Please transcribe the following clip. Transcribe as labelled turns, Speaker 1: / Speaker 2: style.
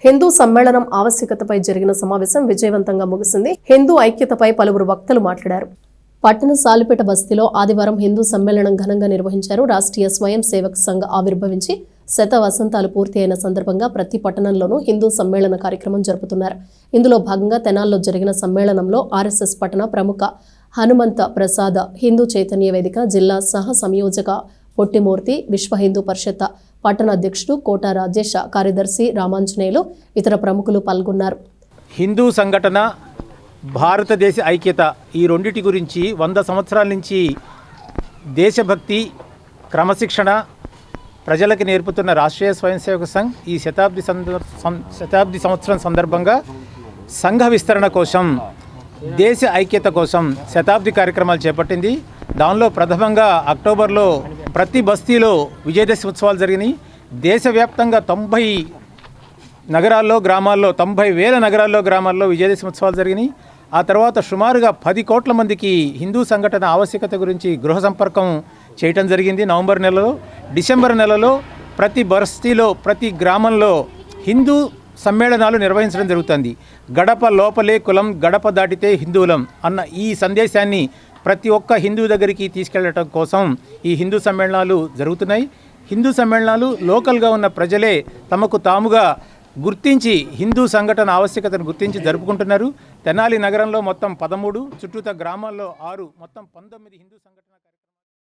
Speaker 1: హిందూ సమ్మేళనం ఆవశ్యకతపై జరిగిన సమావేశం విజయవంతంగా ముగిసింది. హిందూ ఐక్యతపై పలువురు వక్తలు మాట్లాడారు. పట్టణ సాలిపేట బస్తీలో ఆదివారం హిందూ సమ్మేళనం ఘనంగా నిర్వహించారు. రాష్ట్రీయ స్వయం సేవక్ సంఘ్ ఆవిర్భవించి శత వసంతాలు పూర్తి అయిన సందర్భంగా ప్రతి పట్టణంలోనూ హిందూ సమ్మేళన కార్యక్రమం జరుపుతున్నారు. ఇందులో భాగంగా తెనాల్లో జరిగిన సమ్మేళనంలో ఆర్ఎస్ఎస్ పట్టణ ప్రముఖ హనుమంత ప్రసాద్, హిందూ చైతన్య వేదిక జిల్లా సహ సంయోజక పొట్టిమూర్తి, విశ్వ హిందూ పరిషత్ పట్టణ అధ్యక్షుడు కోట రాజేష్, కార్యదర్శి రామాంజనేయులు, ఇతర ప్రముఖులు పాల్గొన్నారు.
Speaker 2: హిందూ సంఘటన, భారతదేశ ఐక్యత ఈ రెండిటి గురించి 100 సంవత్సరాల నుంచి దేశభక్తి, క్రమశిక్షణ ప్రజలకు నేర్పుతున్న రాష్ట్రీయ స్వయం సేవక సంఘ్ ఈ శతాబ్ది సంవత్సరం సందర్భంగా సంఘ విస్తరణ కోసం, దేశ ఐక్యత కోసం శతాబ్ది కార్యక్రమాలు చేపట్టింది. దానిలో ప్రథమంగా అక్టోబర్లో ప్రతి బస్తీలో విజయదశమి ఉత్సవాలు జరిగినాయి. దేశవ్యాప్తంగా 90 నగరాల్లో, గ్రామాల్లో, 90,000 నగరాల్లో, గ్రామాల్లో విజయదశమి ఉత్సవాలు జరిగినాయి. ఆ తర్వాత సుమారుగా 10 కోట్ల మందికి హిందూ సంఘటన ఆవశ్యకత గురించి గృహ సంపర్కం చేయటం జరిగింది. నవంబర్ నెలలో, డిసెంబర్ నెలలో ప్రతి బస్తీలో, ప్రతి గ్రామంలో హిందూ సమ్మేళనాలు నిర్వహించడం జరుగుతుంది. గడప లోపలే కులం, గడప దాటితే హిందువులం అన్న ఈ సందేశాన్ని ప్రతి ఒక్క హిందూ దగ్గరికి తీసుకెళ్లడం కోసం ఈ హిందూ సమ్మేళనాలు జరుగుతున్నాయి. హిందూ సమ్మేళనాలు లోకల్గా ఉన్న ప్రజలే తమకు తాముగా గుర్తించి హిందూ సంఘటన ఆవశ్యకతను గుర్తించి జరుపుకుంటున్నారు. తెనాలి నగరంలో మొత్తం 13, చుట్టూత గ్రామాల్లో 6, మొత్తం 19 హిందూ సంఘటన